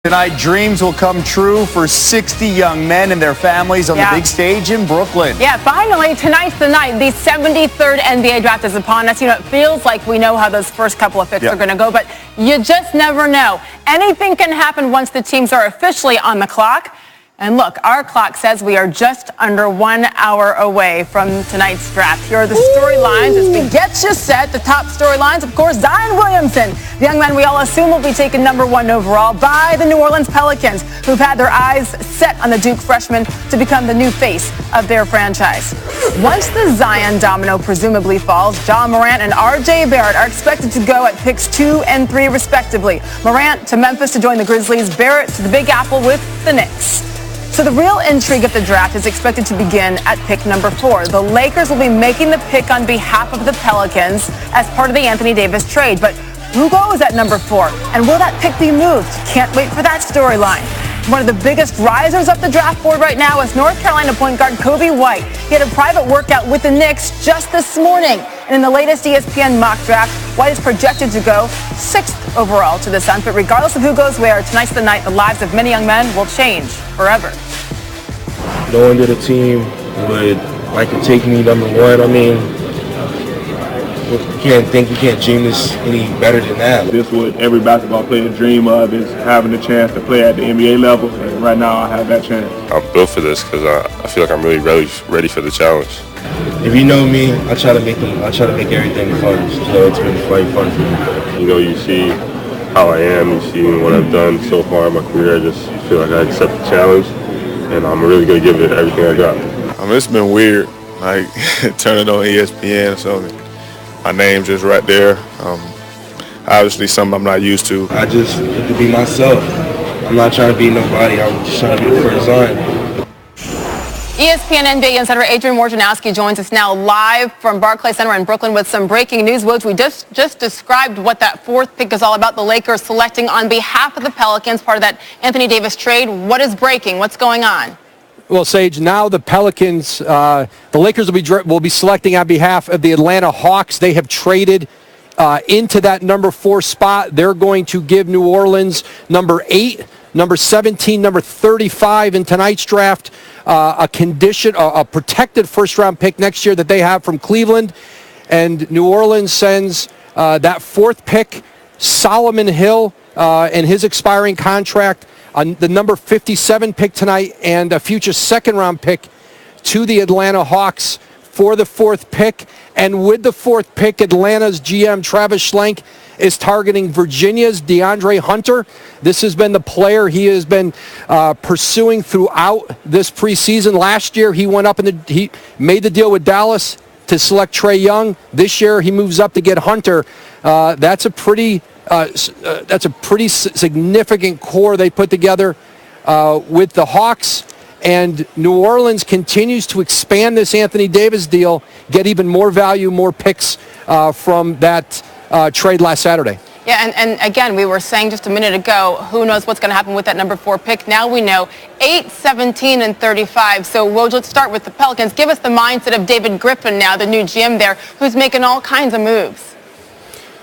Tonight, dreams will come true for 60 young men and their families on the big stage in Brooklyn. Yeah, finally, tonight's the night. The 73rd NBA draft is upon us. You know, it feels like we know how those first couple of picks are going to go, but you just never know. Anything can happen once the teams are officially on the clock. And look, our clock says we are just under 1 hour away from tonight's draft. Here are the storylines as we get you set. The top storylines, of course, Zion Williamson, the young man we all assume will be taken #1 overall by the New Orleans Pelicans, who've had their eyes set on the Duke freshman to become the new face of their franchise. Once the Zion domino presumably falls, Ja Morant and R.J. Barrett are expected to go at picks 2 and 3 respectively. Morant to Memphis to join the Grizzlies, Barrett to the Big Apple with the Knicks. So the real intrigue of the draft is expected to begin at pick #4. The Lakers will be making the pick on behalf of the Pelicans as part of the Anthony Davis trade. But who goes at #4? And will that pick be moved? Can't wait for that storyline. One of the biggest risers up the draft board right now is North Carolina point guard Kobe White. He had a private workout with the Knicks just this morning. And in the latest ESPN mock draft, White is projected to go 6th overall to the Suns. But regardless of who goes where, tonight's the night the lives of many young men will change forever. No one did a team would like to take me #1. I mean, you can't dream this any better than that. This is what every basketball player dream of, is having the chance to play at the NBA level. And right now I have that chance. I'm built for this because I feel like I'm really ready for the challenge. If you know me, I try to make everything fun. So it's been quite fun for me. You know, you see how I am, you see what I've done so far in my career. I just feel like I accept the challenge, and I'm really going to give it everything I got. It's been weird, like turning on ESPN or something. My name's just right there. Obviously something I'm not used to. I just get to be myself. I'm not trying to be nobody. I'm just trying to be the first Zion. ESPN NBA insider Adrian Wojnarowski joins us now live from Barclays Center in Brooklyn with some breaking news. Woj, we just described what that 4th pick is all about. The Lakers selecting on behalf of the Pelicans, part of that Anthony Davis trade. What is breaking? What's going on? Well, Sage, now the Pelicans, the Lakers will be selecting on behalf of the Atlanta Hawks. They have traded into that #4 spot. They're going to give New Orleans #8, #17, #35 in tonight's draft, a protected first-round pick next year that they have from Cleveland. And New Orleans sends that 4th pick, Solomon Hill, and his expiring contract, the #57 pick tonight, and a future 2nd-round pick to the Atlanta Hawks for the 4th pick. And with the 4th pick, Atlanta's GM Travis Schlenk is targeting Virginia's DeAndre Hunter. This has been the player he has been pursuing throughout this preseason. Last year, he went up he made the deal with Dallas to select Trae Young. This year, he moves up to get Hunter. That's a pretty significant core they put together with the Hawks. And New Orleans continues to expand this Anthony Davis deal, get even more value, more picks from that trade last Saturday. Yeah, and again, we were saying just a minute ago, who knows what's going to happen with that #4 pick. Now we know 8, 17, and 35. So, Woj, let's start with the Pelicans. Give us the mindset of David Griffin now, the new GM there, who's making all kinds of moves.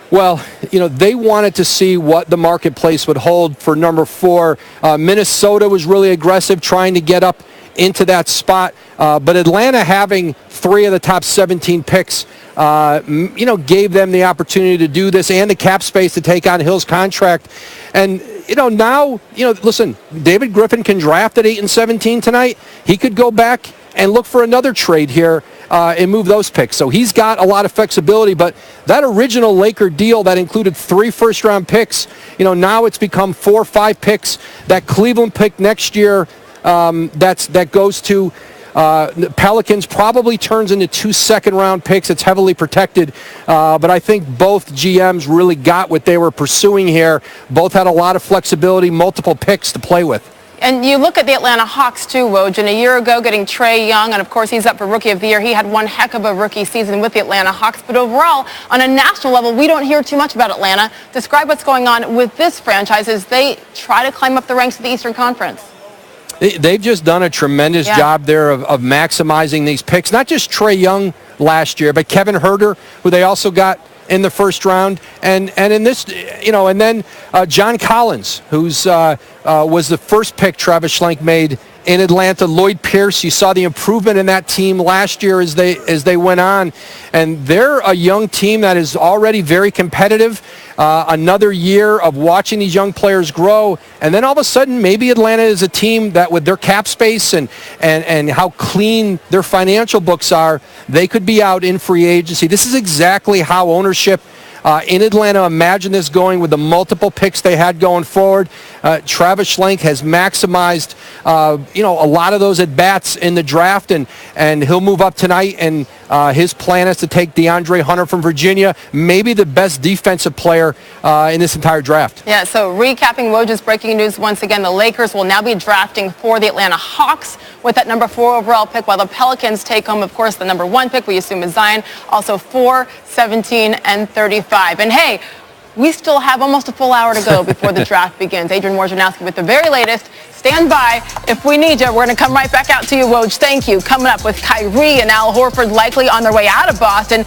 Well, you know, they wanted to see what the marketplace would hold for #4. Minnesota was really aggressive trying to get up into that spot. But Atlanta having 3 of the top 17 picks, gave them the opportunity to do this and the cap space to take on Hill's contract. And, now, listen, David Griffin can draft at 8 and 17 tonight. He could go back and look for another trade here and move those picks. So he's got a lot of flexibility. But that original Laker deal that included 3 first-round picks, now it's become 4 or 5 picks. That Cleveland pick next year that goes to the Pelicans probably turns into 2 second-round picks. It's heavily protected. But I think both GMs really got what they were pursuing here. Both had a lot of flexibility, multiple picks to play with. And you look at the Atlanta Hawks, too, Woj, and a year ago getting Trae Young, and of course he's up for Rookie of the Year. He had one heck of a rookie season with the Atlanta Hawks. But overall, on a national level, we don't hear too much about Atlanta. Describe what's going on with this franchise as they try to climb up the ranks of the Eastern Conference. They've just done a tremendous job there of maximizing these picks. Not just Trae Young last year, but Kevin Huerter, who they also got in the first round, and in this, and then John Collins, who's was the first pick Travis Schlenk made in Atlanta. Lloyd Pierce, you saw the improvement in that team last year as they went on, and they're a young team that is already very competitive. Another year of watching these young players grow, and then all of a sudden, maybe Atlanta is a team that, with their cap space and how clean their financial books are, they could be out in free agency. This is exactly how ownership in Atlanta imagined this going with the multiple picks they had going forward. Travis Schlenk has maximized, a lot of those at-bats in the draft, and he'll move up tonight, and his plan is to take DeAndre Hunter from Virginia, maybe the best defensive player in this entire draft. Yeah, so recapping Woj's breaking news once again, the Lakers will now be drafting for the Atlanta Hawks with that number 4 overall pick, while the Pelicans take home, of course, the number 1 pick, we assume is Zion, also 4, 17, and 35. And hey, we still have almost a full hour to go before the draft begins. Adrian Wojnarowski with the very latest. Stand by. If we need you, we're going to come right back out to you, Woj. Thank you. Coming up with Kyrie and Al Horford likely on their way out of Boston.